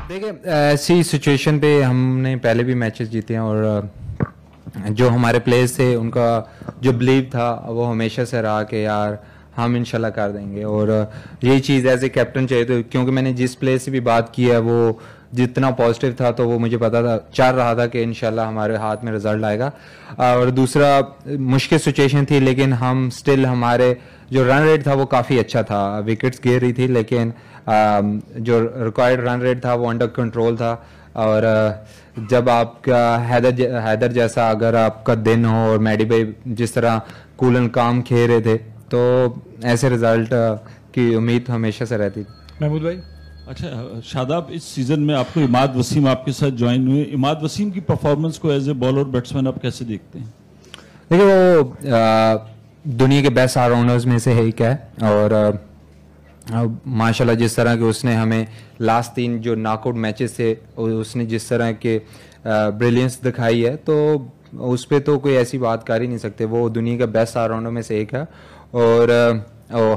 देखिए ऐसी सिचुएशन पे हमने पहले भी मैचेस जीते हैं और जो हमारे प्लेयर्स थे उनका जो बिलीव था वो हमेशा से रहा कि यार हम इंशाल्लाह कर देंगे और यही चीज़ एज ए कैप्टन चाहिए तो क्योंकि मैंने जिस प्लेयर से भी बात की है वो जितना पॉजिटिव था तो वो मुझे पता था चाह रहा था कि इंशाल्लाह हमारे हाथ में रिजल्ट आएगा। और दूसरा मुश्किल सिचुएशन थी लेकिन हम स्टिल हमारे जो रन रेट था वो काफ़ी अच्छा था, विकेट्स गिर रही थी लेकिन जो रिक्वायर्ड रन रेट था वो अंडर कंट्रोल था। और जब आपका हैदर जैसा अगर आपका दिन हो और मैडी भाई जिस तरह कूल एंड काम खेल रहे थे तो ऐसे रिजल्ट की उम्मीद हमेशा से रहती। महमूद भाई, अच्छा शादाब, इस सीजन में आपको इमाद वसीम आपके साथ ज्वाइन हुए, इमाद वसीम की परफॉर्मेंस को एज ए बॉलर बैट्समैन आप कैसे देखते हैं? देखिए वो दुनिया के बेस्ट ऑलराउंडर्स में से एक है और माशाल्लाह जिस तरह के उसने हमें लास्ट 3 जो नॉकआउट मैचेस थे उसने जिस तरह के ब्रिलियंस दिखाई है तो उस पर तो कोई ऐसी बात कर ही नहीं सकते। वो दुनिया का बेस्ट ऑलराउंडर में से एक है और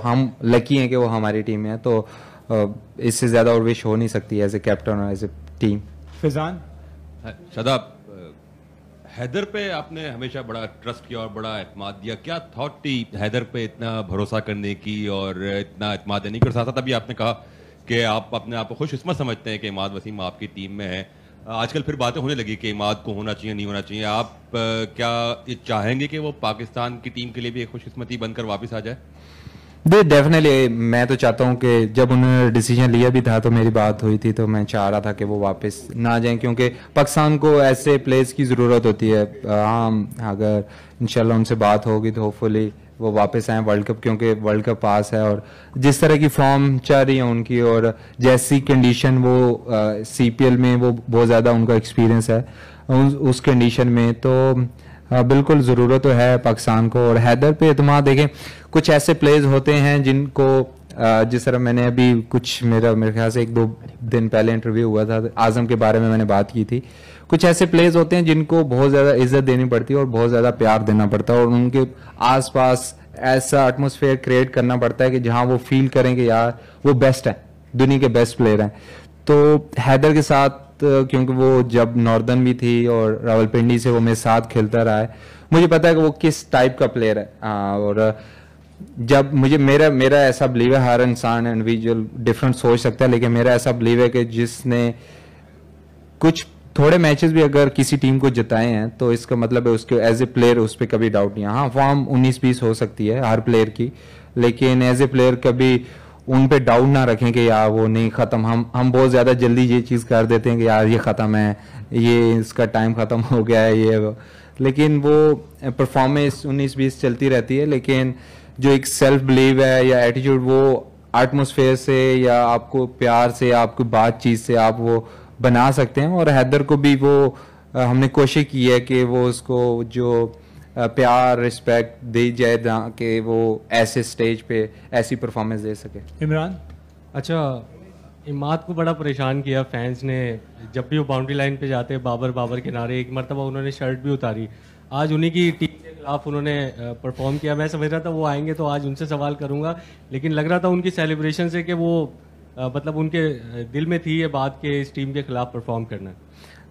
हम लकी हैं कि वो हमारी टीम में है तो इससे ज़्यादा और विश हो नहीं सकती एज ए कैप्टन और as a team. Fizan, Shadab, Haider पे आपने हमेशा बड़ा ट्रस्ट किया और बड़ा एतमाद दिया, क्या थॉट थी हैदर पे इतना भरोसा करने की और इतना एतमाद देने की? और साथ साथ अभी आपने कहा कि आप अपने आप को खुशकिस्मत समझते हैं कि इमाद वसीम आपकी टीम में है। आजकल फिर बातें होने लगी कि इमाद को होना चाहिए नहीं होना चाहिए, आप क्या ये चाहेंगे कि वो पाकिस्तान की टीम के लिए भी एक खुशकिस्मती बनकर वापस आ जाए? डेफिनेटली मैं तो चाहता हूँ कि जब उन्होंने डिसीजन लिया भी था तो मेरी बात हुई थी तो मैं चाह रहा था कि वो वापस ना जाएं क्योंकि पाकिस्तान को ऐसे प्लेयर्स की ज़रूरत होती है। हाँ, अगर इंशाल्लाह उनसे बात होगी तो होपफुली वो वापस आए वर्ल्ड कप, क्योंकि वर्ल्ड कप पास है और जिस तरह की फॉर्म चल रही है उनकी और जैसी कंडीशन वो CPL में वो बहुत ज़्यादा उनका एक्सपीरियंस है उस कंडीशन में तो बिल्कुल ज़रूरत तो है पाकिस्तान को। और हैदर पे एतमाद देखें, कुछ ऐसे प्लेयर्स होते हैं जिनको जिस तरह मैंने अभी कुछ मेरे ख्याल से 1-2 दिन पहले इंटरव्यू हुआ था आजम के बारे में मैंने बात की थी, कुछ ऐसे प्लेयर्स होते हैं जिनको बहुत ज़्यादा इज्जत देनी पड़ती है और बहुत ज़्यादा प्यार देना पड़ता है और उनके आसपास ऐसा एटमोसफेयर क्रिएट करना पड़ता है कि जहाँ वो फील करें कि यार वो बेस्ट है, दुनिया के बेस्ट प्लेयर हैं। तो हैदर के साथ क्योंकि वो जब नॉर्दर्न भी थी और रावलपिंडी से वो मेरे साथ खेलता रहा है, मुझे पता है कि वो किस टाइप का प्लेयर है। और जब मुझे मेरा ऐसा बिलीव है, हर इंसान इंडिविजुअल डिफरेंट सोच सकता है लेकिन मेरा ऐसा बिलीव है कि जिसने कुछ थोड़े मैचेस भी अगर किसी टीम को जिताए हैं तो इसका मतलब है उसके एज ए प्लेयर उस पर कभी डाउट नहीं है। हाँ, फॉर्म 19-20 हो सकती है हर प्लेयर की लेकिन एज ए प्लेयर कभी उन पे डाउट ना रखें कि यार वो नहीं ख़त्म। हम बहुत ज़्यादा जल्दी ये चीज़ कर देते हैं कि यार ये ख़त्म है, ये इसका टाइम ख़त्म हो गया है ये वो, लेकिन वो परफॉर्मेंस 19-20 चलती रहती है लेकिन जो एक सेल्फ बिलीव है या एटीट्यूड वो एटमॉस्फेयर से या आपको प्यार से आपकी बातचीत से आप वो बना सकते हैं। और हैदर को भी वो हमने कोशिश की है कि वो उसको जो प्यार रिस्पेक्ट दी जाए कि वो ऐसे स्टेज पे ऐसी परफॉर्मेंस दे सके। इमरान, अच्छा, इमाद को बड़ा परेशान किया फैंस ने, जब भी वो बाउंड्री लाइन पे जाते हैं बाबर के नारे, एक मरतबा उन्होंने शर्ट भी उतारी। आज उन्हीं की टीम के खिलाफ उन्होंने परफॉर्म किया, मैं समझ रहा था वो आएंगे तो आज उनसे सवाल करूंगा लेकिन लग रहा था उनकी सेलिब्रेशन से कि वो मतलब उनके दिल में थी ये बात कि इस टीम के खिलाफ परफॉर्म करना।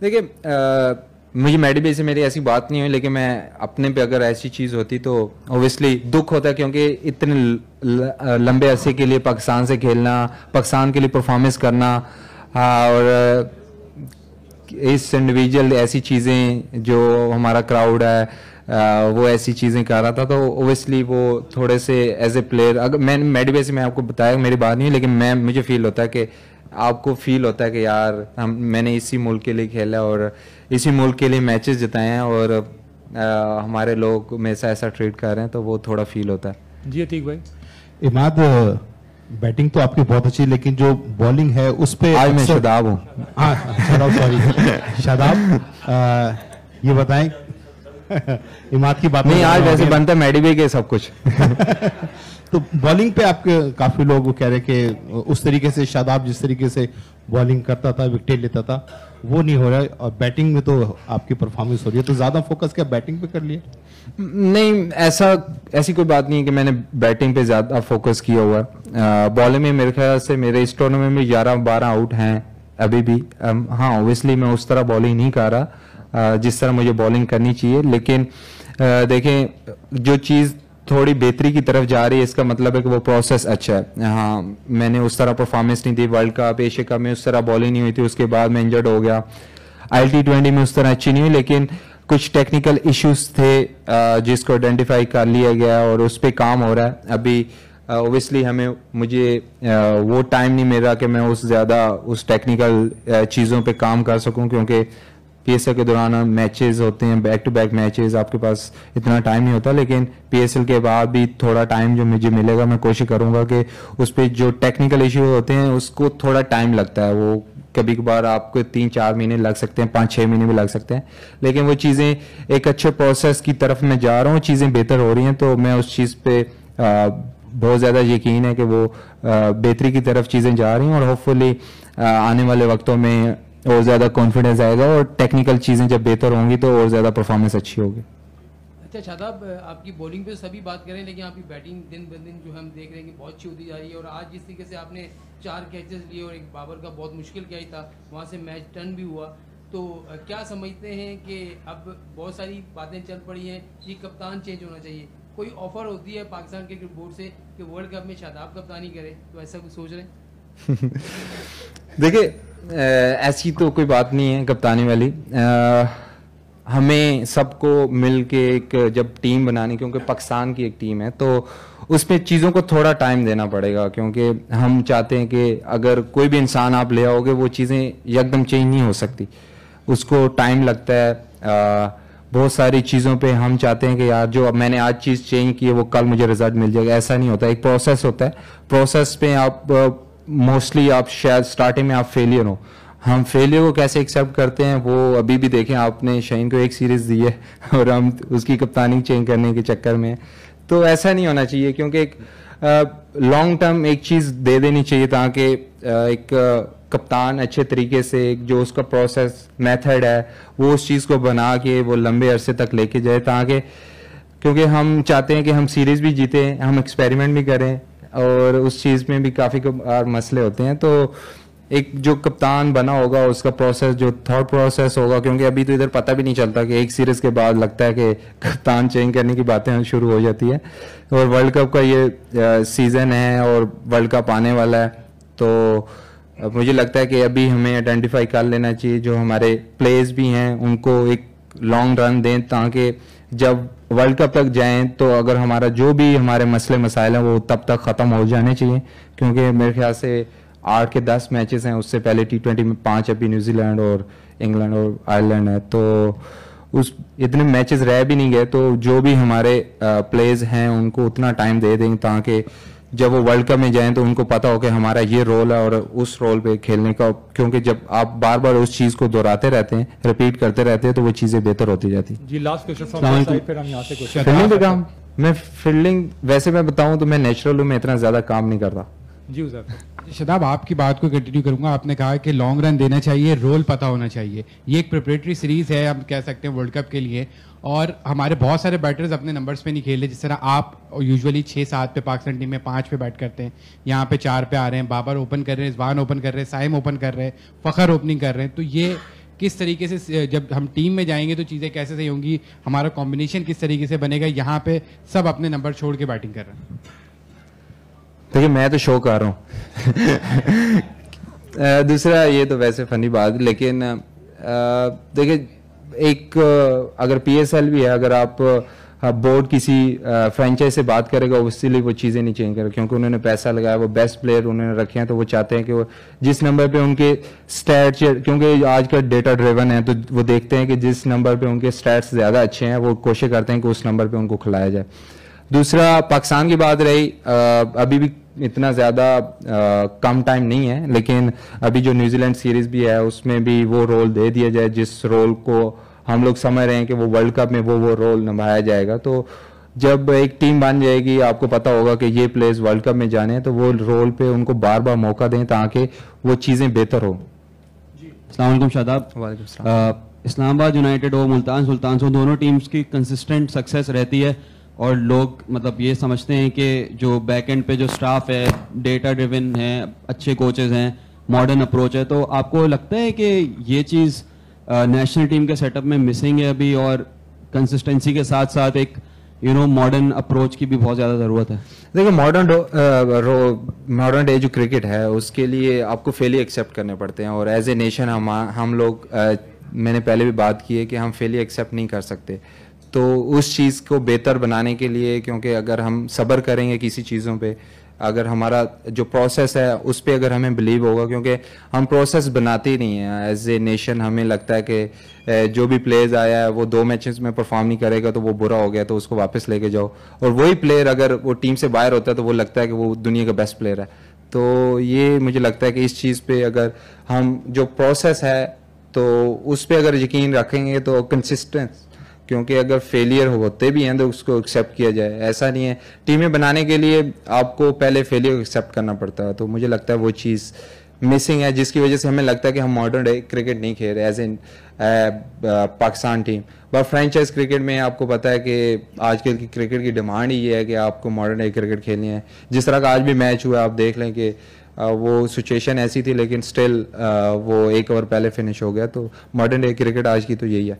देखिए मुझे मैडी भाई से मेरी ऐसी बात नहीं हुई लेकिन मैं अपने पे अगर ऐसी चीज़ होती तो ओबियसली दुख होता है क्योंकि इतने लंबे अरसे के लिए पाकिस्तान से खेलना, पाकिस्तान के लिए परफॉर्मेंस करना और इस इंडिविजुअल ऐसी चीज़ें जो हमारा क्राउड है वो ऐसी चीज़ें कर रहा था तो ओबियसली वो थोड़े से एज ए प्लेयर अगर मैडी भाई से मैं आपको बताया मेरी बात नहीं है लेकिन मुझे फील होता है कि आपको फील होता है कि यार मैंने इसी मुल्क के लिए खेला और इसी मुल्क के लिए मैचेस जिताए हैं और हमारे लोग में से ऐसा ट्रीट कर रहे हैं तो वो थोड़ा फील होता है। जी अतीक भाई, इमाद बैटिंग तो आपकी बहुत अच्छी लेकिन जो बॉलिंग है उस पे आज मैं शादाब हूँ। हाँ सॉरी शादाब, ये बताएं इमाद की बात नहीं, आज वैसे बनता है मैडी भाई के सब कुछ तो बॉलिंग पे आपके काफी लोग कह रहे कि उस तरीके से शादाब जिस तरीके से बॉलिंग करता था, विकेट लेता था, वो नहीं हो रहा है और बैटिंग में तो आपकी परफॉर्मेंस हो रही है, तो ज्यादा फोकस क्या बैटिंग पे कर लिया? नहीं, ऐसी कोई बात नहीं है कि मैंने बैटिंग पे ज्यादा फोकस किया हुआ है। बॉलिंग में मेरे ख्याल से मेरे इस टूर्नामेंट में 11-12 आउट हैं अभी भी। हाँ ओबियसली मैं उस तरह बॉलिंग नहीं कर रहा जिस तरह मुझे बॉलिंग करनी चाहिए, लेकिन देखें जो चीज़ थोड़ी बेहतरी की तरफ जा रही है इसका मतलब है कि वो प्रोसेस अच्छा है। हाँ मैंने उस तरह परफॉर्मेंस नहीं दी, वर्ल्ड कप एशिया कप में उस तरह बॉलिंग नहीं हुई थी, उसके बाद मैं इंजर्ड हो गया। ILT20 में उस तरह अच्छी नहीं हुई, लेकिन कुछ टेक्निकल इश्यूज थे जिसको आइडेंटिफाई कर लिया गया और उस पर काम हो रहा है। अभी ओबियसली मुझे वो टाइम नहीं मिल रहा कि मैं उस टेक्निकल चीज़ों पे काम कर सकूं, क्योंकि PSL के दौरान मैचेस होते हैं, बैक टू बैक मैचेस, आपके पास इतना टाइम नहीं होता। लेकिन PSL के बाद भी थोड़ा टाइम जो मुझे मिलेगा मैं कोशिश करूंगा कि उस पर जो टेक्निकल इश्यू होते हैं उसको थोड़ा टाइम लगता है, वो कभी कभार आपको 3-4 महीने लग सकते हैं, 5-6 महीने भी लग सकते हैं, लेकिन वो चीज़ें एक अच्छे प्रोसेस की तरफ मैं जा रहा हूँ, चीज़ें बेहतर हो रही हैं, तो मैं उस चीज़ पे बहुत ज़्यादा यकीन है कि वो बेहतरी की तरफ चीज़ें जा रही हैं और होपफुली आने वाले वक्तों में और ज़्यादा कॉन्फिडेंस आएगा और टेक्निकल चीज़ें जब बेहतर होंगी तो और ज़्यादा परफॉर्मेंस अच्छी होगी। अच्छा शादाब, आपकी बॉलिंग पे सभी बात करें, लेकिन आपकी बैटिंग दिन ब दिन जो हम देख रहे हैं कि बहुत अच्छी होती जा रही है, और आज जिस तरीके से आपने 4 कैचेस लिए और एक बाबर का बहुत मुश्किल कैच था, वहाँ से मैच टर्न भी हुआ, तो क्या समझते हैं कि अब बहुत सारी बातें चल पड़ी हैं कि कप्तान चेंज होना चाहिए, कोई ऑफर होती है पाकिस्तान क्रिकेट बोर्ड से कि वर्ल्ड कप में शादाब कप्तानी करे, तो ऐसा कुछ सोच रहे हैं? देखिए ऐसी तो कोई बात नहीं है कप्तानी वाली। हमें सबको मिल के एक जब टीम बनानी, क्योंकि पाकिस्तान की एक टीम है, तो उसमें चीज़ों को थोड़ा टाइम देना पड़ेगा, क्योंकि हम चाहते हैं कि अगर कोई भी इंसान आप ले आओगे वो चीज़ें एकदम चेंज नहीं हो सकती, उसको टाइम लगता है। बहुत सारी चीज़ों पे हम चाहते हैं कि यार जो अब मैंने आज चीज़ चेंज की है वो कल मुझे रिजल्ट मिल जाएगा, ऐसा नहीं होता। एक प्रोसेस होता है, प्रोसेस पे आप मोस्टली आप शायद स्टार्टिंग में आप फेलियर हो, हम फेलियर को कैसे एक्सेप्ट करते हैं वो अभी भी देखें, आपने शाहीन को एक सीरीज दी है और हम उसकी कप्तानी चेंज करने के चक्कर में, तो ऐसा नहीं होना चाहिए, क्योंकि एक लॉन्ग टर्म एक चीज़ दे देनी चाहिए ताकि एक कप्तान अच्छे तरीके से एक जो उसका प्रोसेस मेथड है वो उस चीज़ को बना के वो लंबे अरसे तक लेके जाए, ताकि क्योंकि हम चाहते हैं कि हम सीरीज भी जीते, हम एक्सपेरिमेंट भी करें और उस चीज़ में भी काफ़ी मसले होते हैं। तो एक जो कप्तान बना होगा उसका प्रोसेस जो थॉट प्रोसेस होगा, क्योंकि अभी तो इधर पता भी नहीं चलता कि एक सीरीज के बाद लगता है कि कप्तान चेंज करने की बातें शुरू हो जाती है, और वर्ल्ड कप का ये सीज़न है और वर्ल्ड कप आने वाला है, तो मुझे लगता है कि अभी हमें आइडेंटिफाई कर लेना चाहिए जो हमारे प्लेयर्स भी हैं उनको एक लॉन्ग रन दें, ताकि जब वर्ल्ड कप तक जाएं तो अगर हमारा जो भी हमारे मसले मसाइल हैं वो तब तक ख़त्म हो जाने चाहिए, क्योंकि मेरे ख्याल से 8 के 10 मैचेस हैं, उससे पहले T20 में 5 अभी न्यूजीलैंड और इंग्लैंड और आयरलैंड है, तो उस इतने मैचेस रह भी नहीं गए, तो जो भी हमारे प्लेयर्स हैं उनको उतना टाइम दे देंगे ताकि जब वो वर्ल्ड कप में जाएं तो उनको पता हो कि हमारा ये रोल है और उस रोल पे खेलने का, क्योंकि जब आप बार बार उस चीज़ को दोहराते रहते हैं, रिपीट करते रहते हैं, तो वो चीज़ें बेहतर होती जाती हैं। जी last question from my side, फिर हम यहाँ से क्वेश्चन। फील्डिंग पे काम, मैं फील्डिंग वैसे मैं बताऊं तो मैं नेचुरल हूं, मैं इतना ज़्यादा काम नहीं करता। जी उज़र, शदाब आपकी बात को कंटिन्यू करूंगा। आपने कहा कि लॉन्ग रन देना चाहिए, रोल पता होना चाहिए, ये एक प्रिपरेटरी सीरीज है हम कह सकते हैं वर्ल्ड कप के लिए, और हमारे बहुत सारे बैटर्स अपने नंबर्स पे नहीं खेल रहे, जिस तरह आप यूजुअली 6-7 पे पाकिस्तान टीम में 5 पे बैट करते हैं, यहाँ पे 4 पे आ रहे हैं, बाबर ओपन कर रहे हैं, रिजवान ओपन कर रहे हैं, साइम ओपन कर रहे हैं, फ़खर ओपनिंग कर रहे हैं, तो ये किस तरीके से जब हम टीम में जाएंगे तो चीज़ें कैसे सही होंगी, हमारा कॉम्बिनेशन किस तरीके से बनेगा, यहाँ पे सब अपने नंबर छोड़ के बैटिंग कर रहे हैं? देखिए मैं तो शो कर रहा हूँ दूसरा ये तो वैसे फनी बात, लेकिन देखिए एक अगर PSL भी है, अगर आप बोर्ड किसी फ्रेंचाइज से बात करेगा ऑब्वियसली वो चीज़ें नहीं चेंज करेगा, क्योंकि उन्होंने पैसा लगाया, वो बेस्ट प्लेयर उन्होंने रखे हैं, तो वो चाहते हैं कि वो जिस नंबर पे उनके स्टैट्स, क्योंकि आज का डेटा ड्रिवन है, तो वो देखते हैं कि जिस नंबर पे उनके स्टैट्स ज़्यादा अच्छे हैं वो कोशिश करते हैं कि उस नंबर पर उनको खिलाया जाए। दूसरा पाकिस्तान की बात रही, अभी भी इतना ज़्यादा कम टाइम नहीं है, लेकिन अभी जो न्यूजीलैंड सीरीज़ भी है उसमें भी वो रोल दे दिया जाए जिस रोल को हम लोग समझ रहे हैं कि वो वर्ल्ड कप में वो रोल निभाया जाएगा। तो जब एक टीम बन जाएगी, आपको पता होगा कि ये प्लेयर्स वर्ल्ड कप में जाने हैं, तो वो रोल पे उनको बार बार मौका दें ताकि वो चीज़ें बेहतर हो। अस्सलाम वालेकुम शादाब। वालेकुम सलाम। इस्लामाबाद यूनाइटेड हो, मुल्तान सुल्तान्स हो, दोनों टीम्स की कंसिस्टेंट सक्सेस रहती है और लोग मतलब ये समझते हैं कि जो बैक एंड पे जो स्टाफ है डेटा ड्रिवन है, अच्छे कोचेज हैं, मॉडर्न अप्रोच है, तो आपको लगता है कि ये चीज़ नेशनल टीम के सेटअप में मिसिंग है अभी, और कंसिस्टेंसी के साथ साथ एक मॉडर्न अप्रोच की भी बहुत ज़्यादा ज़रूरत है? देखिए, मॉडर्न डे जो क्रिकेट है उसके लिए आपको फेलियर एक्सेप्ट करने पड़ते हैं, और एज ए नेशन हम लोग मैंने पहले भी बात की है कि हम फेलियर एक्सेप्ट नहीं कर सकते। तो उस चीज़ को बेहतर बनाने के लिए, क्योंकि अगर हम सब्र करेंगे किसी चीज़ों पे, अगर हमारा जो प्रोसेस है उस पर अगर हमें बिलीव होगा, क्योंकि हम प्रोसेस बनाते ही नहीं हैं एज ए नेशन। हमें लगता है कि जो भी प्लेयर्स आया है वो 2 मैचेस में परफॉर्म नहीं करेगा तो वो बुरा हो गया, तो उसको वापस लेके जाओ, और वही प्लेयर अगर वो टीम से बाहर होता है तो वो लगता है कि वो दुनिया का बेस्ट प्लेयर है। तो ये मुझे लगता है कि इस चीज़ पे अगर हम जो प्रोसेस है तो उस पर अगर यकीन रखेंगे तो कंसिस्टेंस, क्योंकि अगर फेलियर होते भी हैं तो उसको एक्सेप्ट किया जाए। ऐसा नहीं है, टीमें बनाने के लिए आपको पहले फेलियर एक्सेप्ट करना पड़ता है। तो मुझे लगता है वो चीज़ मिसिंग है, जिसकी वजह से हमें लगता है कि हम मॉडर्न डे क्रिकेट नहीं खेल रहे as in Pakistan team. But franchise cricket में आपको पता है कि आजकल की क्रिकेट की डिमांड ही ये है कि आपको मॉडर्न डे क्रिकेट खेलनी है। जिस तरह का आज भी मैच हुआ, आप देख लें कि वो सिचुएशन ऐसी थी, लेकिन स्टिल वो 1 ओवर पहले फिनिश हो गया। तो मॉडर्न डे क्रिकेट आज की तो यही है।